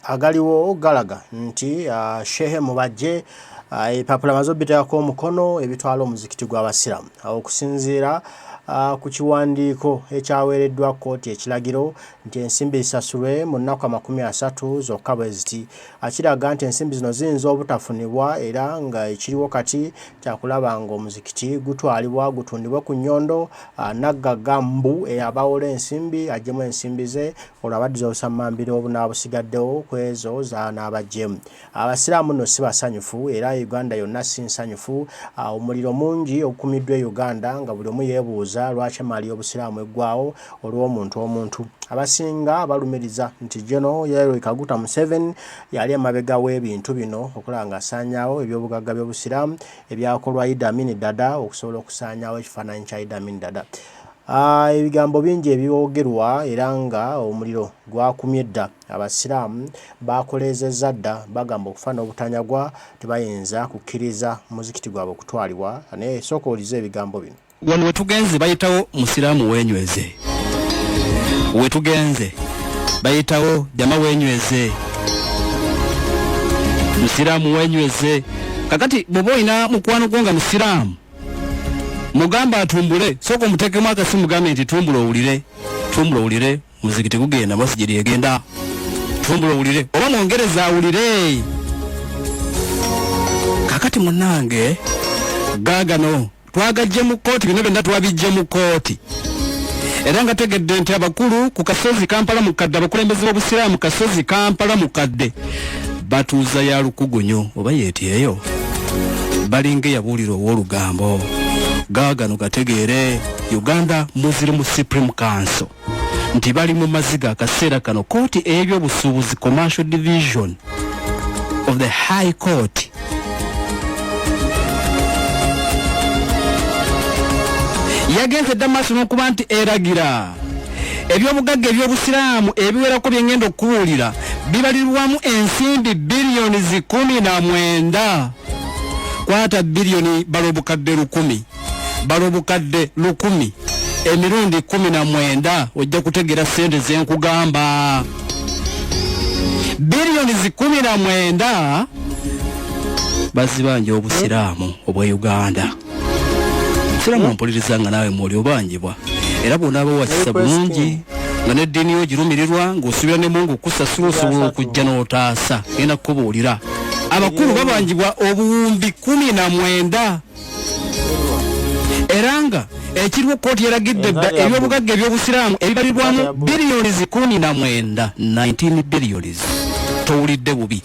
agaliwo galaga nti Shehe Mubaje ipapula mazobitako omukono ebitwala omuzikiti gw'abasiramu okusinziira ku kiwandiiko ekyaweereddwa kkooti ekiragiro nti ensimbi zisasulwe mu nnaku 30 zokka bwe ziti akiraga nti ensimbi zino ziyinza obutafunibwa era nga ekiriwo kati kyakulaba nga omuzikiti gutwalibwa gutundibwa ku nnyondo Naggaga Mbu eyabawola ensimbi ajjemu ensimbi ze olwabaddiza obusammambiro obunaabusigaddewo ku ezo z'anaabajjemu. Abasiraamu nno si basanyufu era Uganda yonna si nsanyufu. Omuliro mungi okukumiddwa Uganda nga buli omu yeebuuza lwaki amaali y'obusiraamu eggwaawo olw'omuntu. Abasinga balumiriza nti General Yoweri Kaguta Museveni yali emabega w'ebintu bino okulaba ng'asaanyaawo ebyobugagga by'obusiraamu ebyakolwa Idi Amin Dada okusobola okusaanyaawo ekifaananyi kya Idi Amin Dada. Ebigambo bingi ebyogerwa era nga omuliro gwakumye dda abasiraamu bakolezezza dda bagamba okufaana obutanyagwa tebayinza kukkiriza muzikiti gwabwe okutwalibwa naye sooka olize ebigambo bino. Wano wetugenze bayitawo musiraamu wenyweze. Wetugenze bayitawo jama wenyweze. Musiraamu wenyweze. Kakati bwoba olina mukwano gwo nga musiraamu mugamba atumbule sooka omuteekemu akasimu mugambe nti tumbula owulire muzikiti gugenda masijidi egenda tumbula owulire oba mwongereza awulire. Kakati munnange gaagano twagajje mu kkooti bino byonna twabijje mu kkooti era nga tegedde nti abakulu ku kasozi Kampala mukadde abakulembeze b'obusiraamu kasozi Kampala mukadde batuuza ya lukugunyo oba yeetyeyo balinga eyabuulira ow'olugambo. Gaagano gategeere Uganda Muslim Supreme Council nti bali mu maziga akaseera kano kkooti ey'ebyobusuubuzi Commercial Division of the High Court yagenze Damaso n'okuba nti eragira ebyobugagga eby'obusiraamu ebiwerako byengenda okubuulira bibalirwamu ensimbi biliyoni 19 kwata biliyoni balobukadde 10 balobukadde 10 emirundi 19 ojja kutegera sente zenkugamba biliyoni 19 bazibanja obusiraamu obwa Uganda. Musiraamu mpuliriza nga nawe mwoli obanjibwa era bw'onaaba wakisa bulungi nga n'eddiini yo girumirirwa ng'osubira ne Mungu kusasula osobola okujja n'otaasa genda kukubuulira abakulu babanjibwa obuwumbi 19 era nga ekiriwo kkooti eragidde dda ebyobugagga eby'obusiraamu ebibalirwamu biliyoni 19 biliyoni towulidde bubi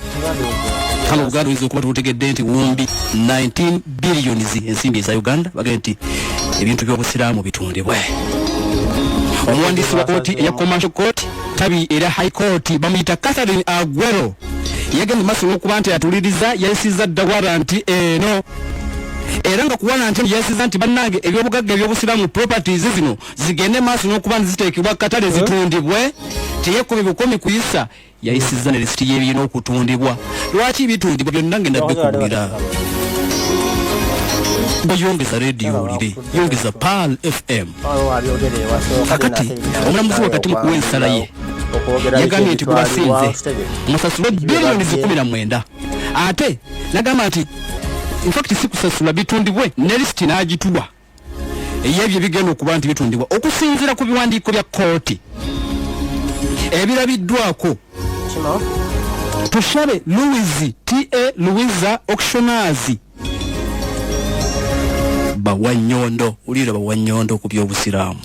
kano Buganda oyinza okuba tutegedde nti wumbi 19 biliyoni ensimbi eza Uganda bagende nti ebintu by'obusiraamu bitundibwe. Omuwandiisi wa kkooti eya Commercial Court tabi era High Court bamuyita Catherine Aguero yagenda maaso n'okuba nti atuliriza yayisizza dda waranti eno era nga kuwana nti yayisizza nti bannange ebyobugagga eby'obusiraamu properties zino zigende maaso n'okuba nti ziteekebwa katale zitundibwe teyekumi bukomi kuyisa yayisizza ne lisiti y'ebirina okutundibwa. Lwaki bitundibwa byonna ngenda bikubulira yongeza radio olire yongeza PAL FM. Kakati omulamuzi wakati mu kuwa ensala ye yagambye nti kubasinze musasula biliyoni 19 ate nagamba nti in fact si kusasula bitundibwe ne lisiti n'agituwa eyebyo bigenda okuba nti bitundibwa okusinziira ku biwandiiko bya kkooti ebirabiddwako Tushabe Louis T.A. Louisa Auctioneers Bawannyondo ulira Bawannyondo ku by'obusiraamu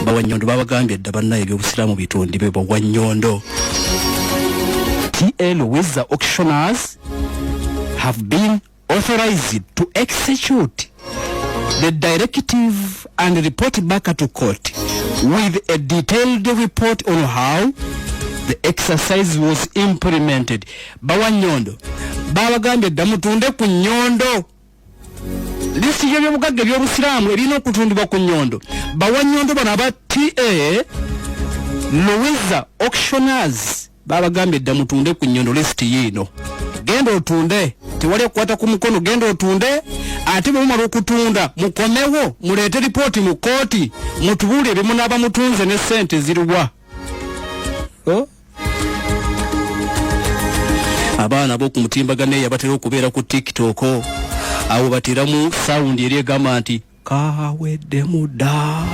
Bawannyondo babagambye dda bannaye eby'obusiraamu bitundibwe Bawannyondo. T.A. Louisa Auctioneers have been authorized to execute the directive and report back to court with a detailed report on how the exercise was implemented. Bawannyondo babagambye dda mutunde ku nnyondo lisi y'ebyobugagga eby'obusiraamu erina okutundibwa ku nnyondo. Bawannyondo bano aba T.A. Louisa Auctioneers babagambye dda mutunde ku nnyondo lisiti yiino genda otunde tewali okukwata ku mukono genda otunde ate bwe mumala okutunda mukomewo muleete ripooti mu kkooti mutubuule ebimunaaba mutunze ne ssente ziruwa. abaana bo ku mutimbagane yabatera okubeera ku TikTok awo batiramu sound eri egamba nti kawedde muda.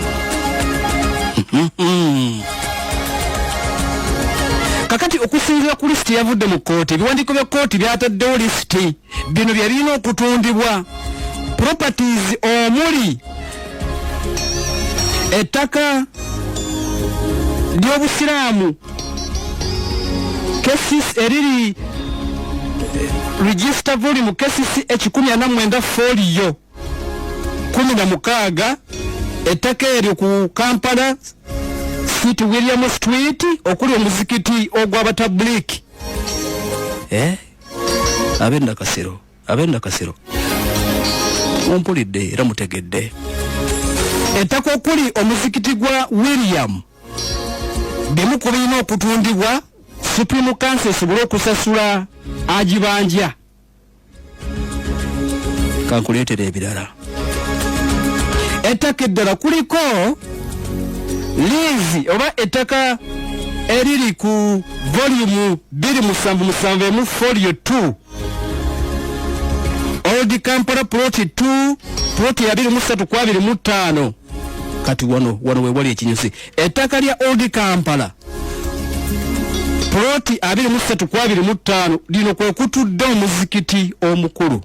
Kakati okusinziira ku lisiti yavudde mu kooti, ebiwandiiko bya kooti byataddewo lisiti bino byalina okutundibwa properties omuli ettaka ly'obusiraamu cases eriri register volume cases 149 folio 16 ettaka eryo ku Kampala City William Street okuli omuzikiti ogw'abatabliki abenda kasero ompulidde era mutegedde ettaka okuli omuzikiti gwa William bimu ku birina okutundibwa Supreme Council esobole okusasula agibanja. Kankuleetere ebirala ettaka eddala kuliko lizi oba ettaka eriri ku volume 277 folio 2 Old Kampala plot 2 plot ya 2325 kati wano we wali ekinyusi ettaka lya Old Kampala plot 2325 lino kwe kutudde omuzikiti omukulu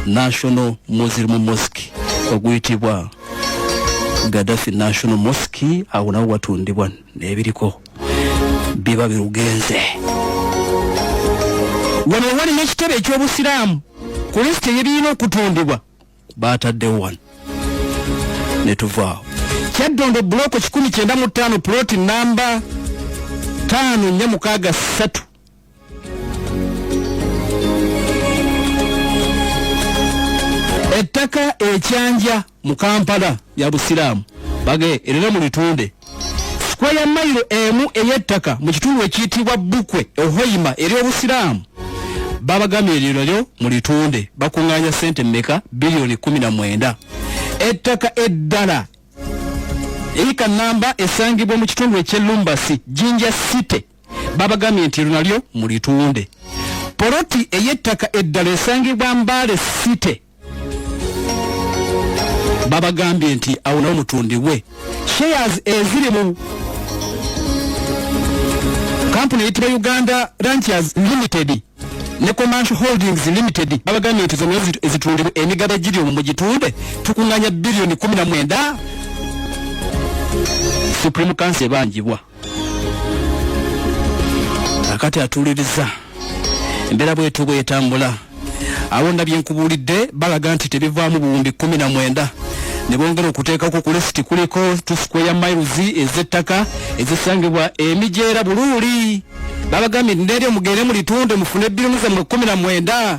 National Muslim Mosque oguyitibwa Gaddafi National Mosque awo nawo watundibwa n'ebiriko biba birugenze. Wano wali n'ekitebe eky'obusiraamu ku lisiti ebirina okutundibwa baataddewo wano ne tuvaawo. Kyaddondo buloko 195 ploti namba 5463 ettaka ekyanja mu Kampala ya busiraamu bage erera mu litunde square mile emu ey'ettaka mu kitundu ekiyitibwa Bukwe Ohoima eri obusiraamu babagambye eryo mu litunde bakuŋŋaanya ssente mmeka bilioni 19. Ettaka eddala erika namba esangibwa mu kitundu eky'Elumbasi Jinja City babagambye nti nalyo mu litunde. Poloti ey'ettaka eddala esangibwa Mbale City babagambye nti awo nawo mutundibwe. Shares eziri mu kampuni eyitibwa Uganda Ranchers Limited ne Commercial Holdings Limited babagambye nti zonna ezitundibwa emigabo giri omwo mu gitunde tukuŋŋaanya bilioni 19. Supreme Council ebangibwa akati atuliriza embeera bwetu bwetambula awo ndabye nkubuulidde balaga nti tebivaamu buwumbi 19 ne bongera okuteekako ku lisiti kuliko 2 square miles ez'ettaka ezisangibwa emijeera Buluuli babagambye ndeeri omugere mu litunde mufune bilioni 19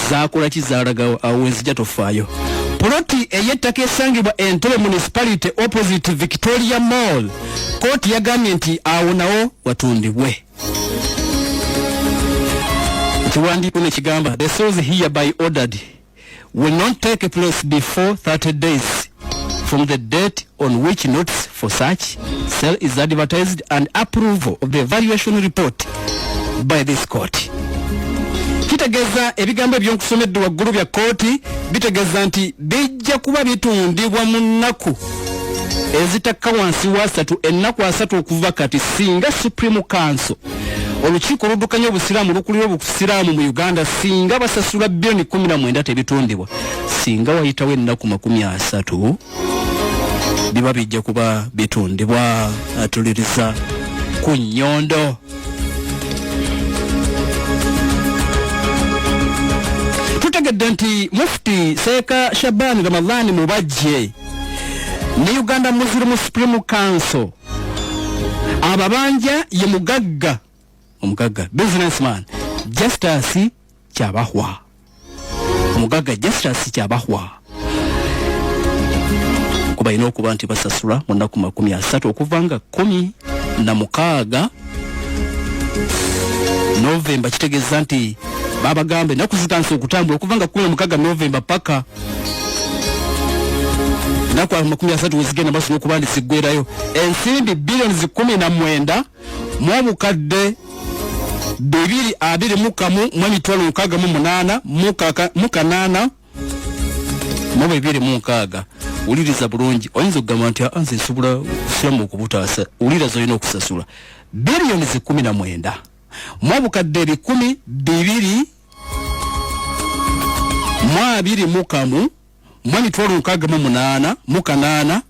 zaakola kizaalaga awo wezijja tofaayo. Poloti ey'ettaka esangibwa Entebbe Municipality opposite Victoria Mall kooti yagambye nti awo nawo watundibwe. Ekiwandiiko ne kigamba the sales hereby ordered will not take place before 30 days from the date on which notice for such sale is advertised and approval of the evaluation report by this court. Kitegeeza ebigambo eby'okusomeddwa waggulu bya kooti bitegeeza nti bijja kuba bitundibwa mu nnaku ezitakka wansi wa 3 ennaku 3 okuva kati singa Supreme Council olukiiko oluddukanya obusiraamu lukulira obusiraamu mu Uganda singa basasula bilioni 19 tebitundibwa singa wayitawo ennaku 30 biba bijja kuba bitundibwa. Atuliriza ku nnyondo. Tutegedde nti Mufti Seeka Shaban Ramadhan Mubaje ne Uganda Muslim Supreme Council ababanja ye mugagga omugagga businessman Justice Kyabahwa omugagga Justice Kyabahwa kuba ino okuba nti basasula mu nnaku 30 okuvanga 16 November kitegeeza nti babagambe naku zitanse okutambula okuvanga 16 November paka naku 30 wezigenda basobola okuba nti siggwerayo ensimbi bilioni 19 mu obukadde 2,281 mukanana mu 2,6 uliriza bulungi oyinza okugamba nti anze nsobola kusiramu okubutaasa ulira zolina okusasula billions 19 mu obukadde 10,200 mwabiri mukamu mwanitwalo nkaga munana mukanana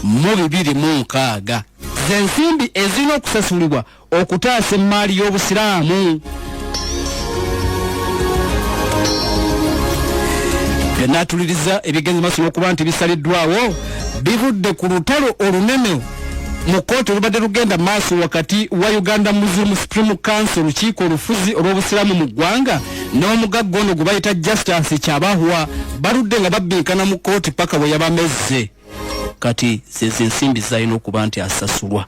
mu 2,6 zensimbi ezino okusasulibwa okutaasa emmali y'obusiraamu. Natuliriza ebigenze maso okuba nti bisaliddwawo bivudde ku lutalo olunene mu kooti olubadde lugenda maaso wakati wa Uganda Muslim Supreme Council olukiiko olufuzi olw'obusiraamu mu ggwanga n'omugagga ono gwe bayita Justice Kyabahwa baludde nga babbinkana mu kooti paka bwe yabamezze kati zeze ensimbi zalina okuba nti asasulwa.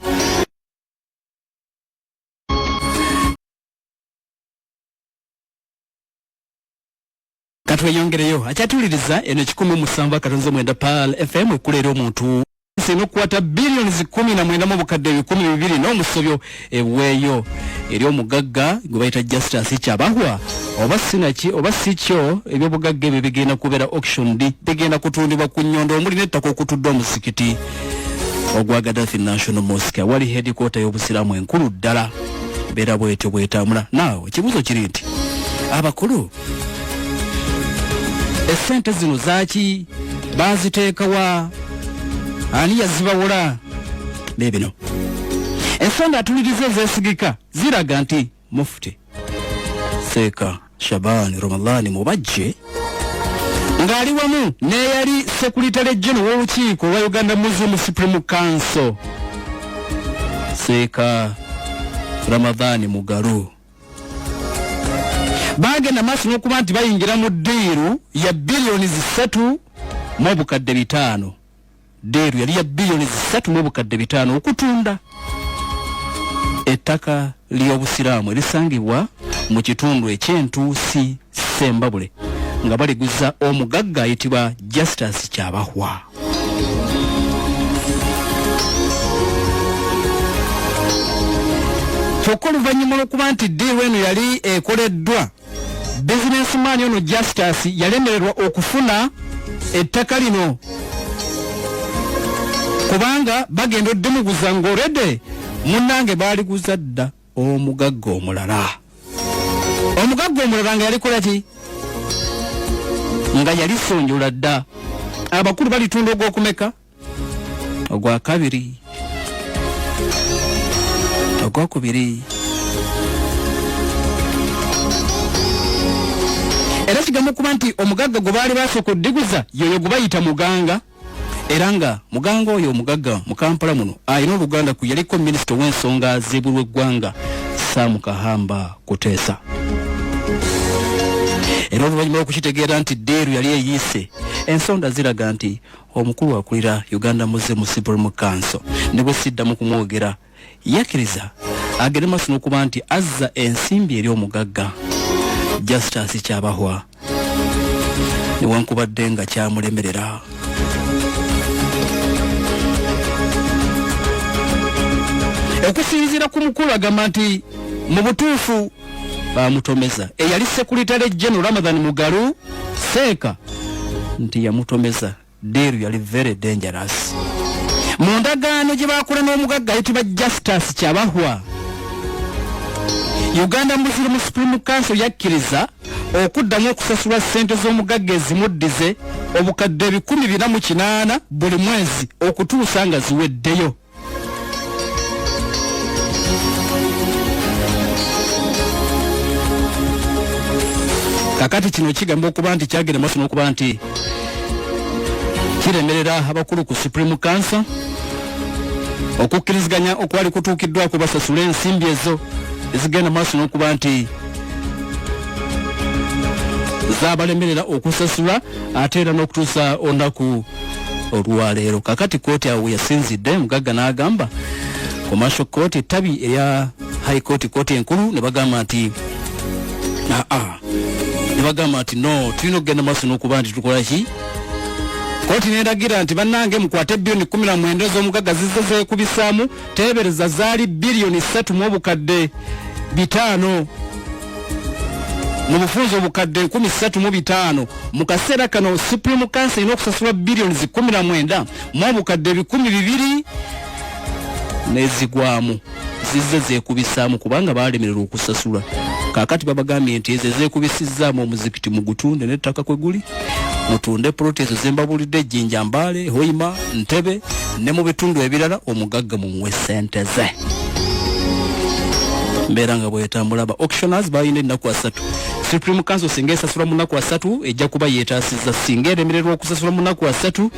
Katweyongereyo akyatuliriza eno 107.9 PAL FM ekulera omuntu sinokwata billions 19 mu bukadde 12 n'omusobyo eweeyo eri omugagga gwe bayita Justice Kyabahwa oba sinaki oba sikyo ebyobugagga ebyo bigenda kubeera auction D bigenda kutundibwa ku nnyondo omuli n'ettaka okutudde omuzikiti ogwa Gaddafi National Mosque wali headquarter y'obusiraamu enkulu ddala beera bwetyo bwetambula. Naawe ekibuuzo kiri nti abakulu esente zino zaaki baziteekawa ani yazibawula bebino ensonda atuliriza ezeesigika ziraga nti Mufti Seeka Shaban Ramadhan Mubaje ng'ali wamu n'eyali Secretary General w'olukiiko lwa Uganda Muslim Supreme Council Seeka Ramadhan Mugaru bagenda maaso n'okuba nti bayingira mu ddiiru ya billions 3 mu obukadde 5 ddiiru yali ya billions 3 mu obukadde 5 okutunda ettaka ly'obusiraamu erisangibwa mu kitundu eky'entuusi Sembabule nga baliguza omugagga ayitibwa Justice Kyabahwa. Kyokka oluvannyuma lw'okuba nti ddiiru eno yali ekoleddwa businessman ono Justice yalemererwa okufuna ettaka lino kubanga bagenda oddemuguza ng'olwedde munnange baaliguza dda omugagga omulala nga yalikola ki nga yali sonjola dda abakulu balitunda ogw'okumeka ogwakabiri ogwokubiri era kigamu okuba nti omugagga gwe baali basooka oddiguza yoyo gwe bayita muganga era nga muganga oyo omugagga mu Kampala muno ayina oluganda ku yaliko minisita w'ensonga z'ebulwa eggwanga Sam Kahamba Kuteesa. Era oluvannyuma lw'okukitegeera nti ddeeru yali eyiise ensonda ziraga nti omukulu akulira Uganda Muslim Supreme Council ne bwe siddamu kumwogera yakkiriza agende maaso n'okuba nti azza ensimbi eri omugagga Justice Kyabahwa newankubadde nga kyamulemerera. Okusinziira ku mukulu agamba nti mu butuufu bamutomeza eyali Secretary General Ramadhan Mugaru Seeka nti yamutomeza ddeeru yali very dangerous. Mu ndagaano gye baakola n'omugagga ayitibwa Justice Kyabahwa Uganda Muslim Supreme Council yakkiriza okuddamu okusasula ssente z'omugagga ezimuddize obukadde 148 buli mwezi okutuusa nga ziweddeyo. Kakati kino kigamba okuba nti kyagenda maaso n'okuba nti kiremerera abakulu ku Supreme Council okukkiriziganya okwali kutuukiddwako basasula ensimbi ezo ezigenda maaso n'okuba nti zabalemerera okusasula ate era n'okutuusa olunaku olwaleero. Kakati kooti awo yasinzidde mugagga n'agamba commercial court ettabi erya high court kooti enkulu ne bagamba nti no tulina okugenda maaso n'okuba nti tukola ki. Kooti n'eragira nti bannange mukwate billioni 19 ez'omugagga zizze zeekubisaamu teebereza zaali billioni 3 mu obukadde 5 mu bufunzo obukadde 13,500 mu kaseera kano Supreme Council ino okusasula billions 19 mu obukadde 200 nezigwamu zizze zeekubisaamu kubanga baalemererwa okusasula. Kaakati babagambye nti ezo zeekubisizzaamu omuzikiti mu gutunde n'ettaka kwe guli mutunde protezo zembabulidde Jjinja, Mbale, Hoima, Ntebe ne mu bitundu ebirala omugagga mu mwe ssente ze. Mbeera nga bwetambula ba auctioners balina ennaku 3. Supreme Council singa esasula mu nnaku 3 ejja kuba yeetaasizza singa eremererwa okusasula mu nnaku 3.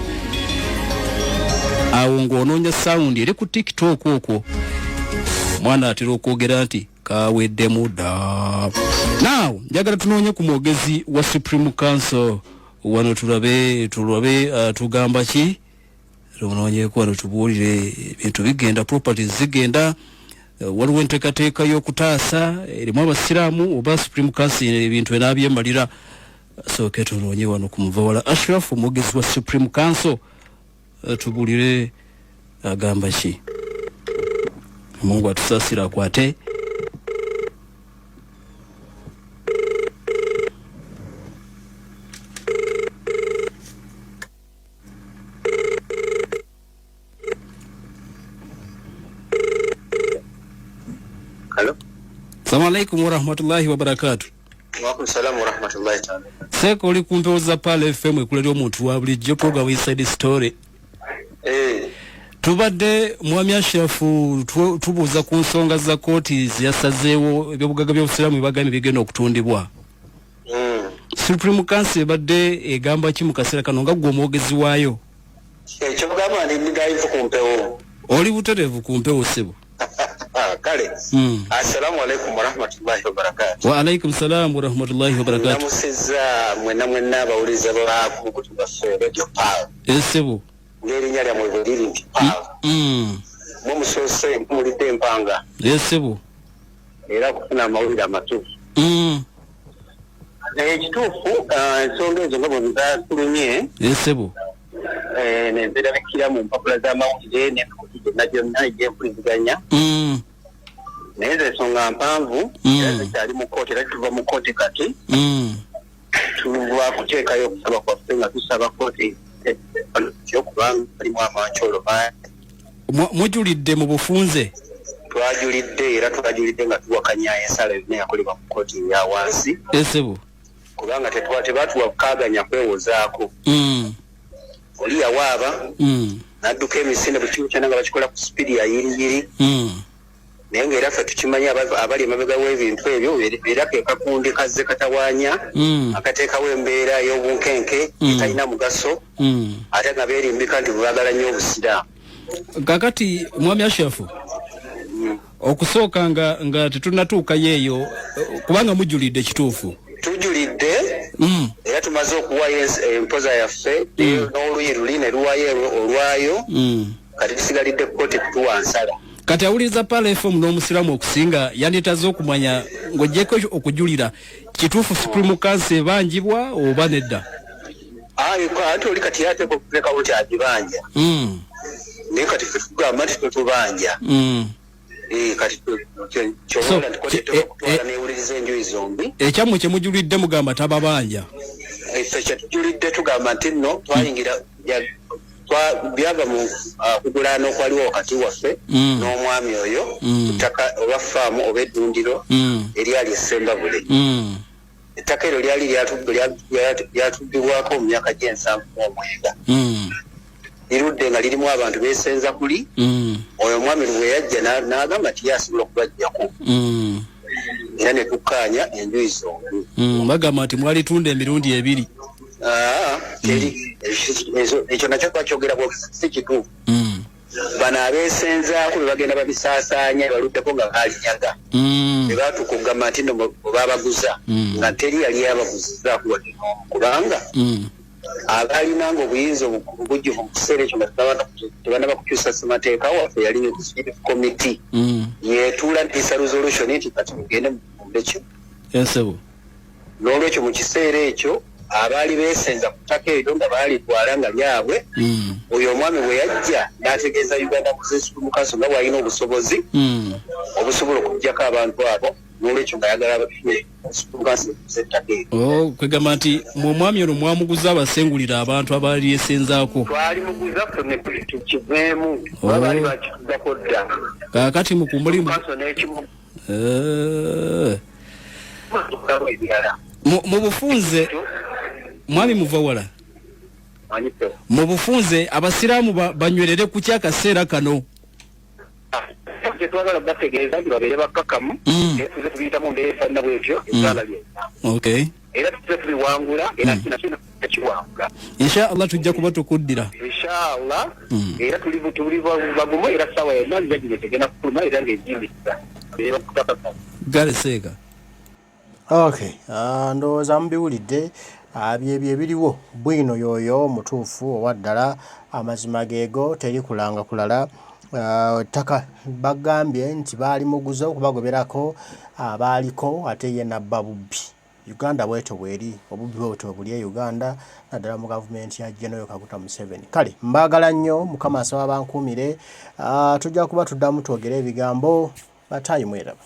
Awo ng'onoonya sound eri ku TikTok okwo mwana atera okwogera nti kaweddemu dda. Now njagala tunoonye ku mwogezi wa Supreme Council wano tulabe tugamba ki tunoonyeeko wano tubuulire ebintu bigenda properties zigenda waliwo enteekateeka y'okutaasa erimu abasiraamu oba Supreme Council ebintu enaabyemalira. Sooke tunoonye wano ku Muvawala Ashraf omwogezi wa Supreme Council tubuulire agamba ki. Mungu atusaasira akwate. Hello. Assalamu alaikum wa rahmatullahi wa barakatuh. Wa alaikum salam wa rahmatullahi ta'ala. Seko oli kumpeoza pale FM ekulera omuntu wa bulijjo program Inside Story. Tubadde mwami Ashafu tubuuza ku nsonga za kooti yasazeewo ebyobugaga by'obusiraamu bibagambye bigenda okutundibwa. Supreme Council badde egamba ki mu kaseera kano nga gwe omwogezi waayo? Ekyo bugamba ndi ndayivu ku mpewo. Oli butereevu ku mpewo sebo. Kale. Assalamu alaikum wa rahmatullahi wa barakatuh. Wa alaikum salam wa rahmatullahi wa barakatuh. Namusizza mwena abawuliza baako kutubaffe radio power. Esebo. Ngeri nyali amwe buli nti power. Mumusose mulidde empanga. Esebo. Era kufuna amawulire amatuufu. Ekituufu ensonga ezo nga bwe nzatulumye. Esebo. Nenzera bikira mu mpapula z'amawulire n'emikutu gyonna egy'empuliziganya. Naye ensonga mpanvu era zikyali mu kkooti era tuva mu kkooti kati. Tuva kuteekayo okusaba kwaffe nga tusaba kkooti kyokubanga alimu amancoolo mangi. Mujulidde mu bufunze? Twajulidde era twajulidde nga tuwakanya ensala yonna yakolebwa mu kkooti eya wansi. Esebo. Kubanga tebaatuwa bukaaganya kwewozaako. Oli yawaaba n'adduka emisinde buli kimu kyonna nga bakikola ku sipidi ya yiriyiri. Naye ng'era ffe tukimanyi abali emabega w'ebintu ebyo era ke kakundi kazze katawaanya akateekawo embeera ey'obunkenke etalina mugaso ate nga beerimbika nti bwebagala nnyo obusiraamu. Kakati mwami Ashafu okusooka nga tetunatuukayo eyo kubanga mujulidde kituufu. Tujulidde era tumaze okuwayo empoza yaffe n'oluyi luli ne luwayo olwayo kati tusigalidde kkooti kutuwa nsala. Kati awuliriza pala FM n'omusiraamu okusinga yanditaze okumanya ng'ogyeko okujulira kituufu Supreme Council ebangibwa oba nedda? Ate oli kati yateeka okuteekawo nti agibanja naye kati ffe tugamba nti tetubanja. Kati kyolonda nti okutwala neewuliriza enjuyi zombi. Ekyammwe kye mujulidde mugamba tababanja? Ffe kye tujulidde tugamba nti nno twayingira byava mu kugulaana okwaliwo wakati waffe n'omwami oyo ku ttaka oba faamu oba eddundiro eryali essembabule. Ettaka eryo lyali lyatuddibwako mu myaka g'79. Lirudde nga lirimu abantu beesenza kuli. Oyo omwami lwe yajja n'agamba nti yasobola okubajjako. Era ne tukkaanya enjuyi zombi. Bagamba nti mwalitunda emirundi 2. Ekyo nakyo twakyogera si kituufu. Bano abeesenzaako bwe bagenda babisaasaanya baluddeko nga baalinyaga. Bwe baatuuka okugamba nti nno bwe babaguza nga teri yali yabaguzizaako wadde n'omu kubanga abaalinanga obuyinza obujjuvu mu kiseera ekyo nga tebanaba kukyusa ssemateeka waffe yali komiti yeetuula ntiisa resolution nti kati mugende mukunde kyo. N'olwekyo mu kiseera ekyo abaali beesenza ku ttaka eryo nga baalitwala nga lyabwe. Oyo omwami bwe yajja n'ategeeza Uganda Supreme Council nga bw'alina obusobozi obusobola okuggyako abantu abo n'olwekyo nga yagala bafune ensitulukasetakeeko. Kwegamba nti mwami ono mwamuguza abasengulira abantu abaali yesenzaako. Twalimuguza ffe tukiveemu oba baali bakituddako dda. Kaakati mukumulimu mu bufunze mwami muva wala mu bufunze abasiraamu banywerere ku kyakaseera kano. Twagala bategeeza nti babeere bakkakkamu tuze tubiyitamu mbeefanna bwetyo ebyala byonna era tuze tubiwangula era kinakina kiwangula inshallah tujja kuba tukuddira inshallah era tuli bagumu era sawa yonna zajja tegena kuluma era ng'ejimbiza beera kutakakkamu galeseeka. Okay, ndowooza mubiwulidde byebyo ebiriwo Bwino yoyo mutuufu owaddala amazima geego teri kulanga kulala. Taka bagambye nti baali muguza okubagoberako abaaliko ate ye nabba bubbi. Uganda bwetyo bweri obubbi bwetyo buli e Uganda naddala mu gavumenti ya General Kaguta Museveni. Kale mbagala nnyo Mukama asaba bankuumire tujja kuba tuddamu twogera ebigambo batayi mweraba.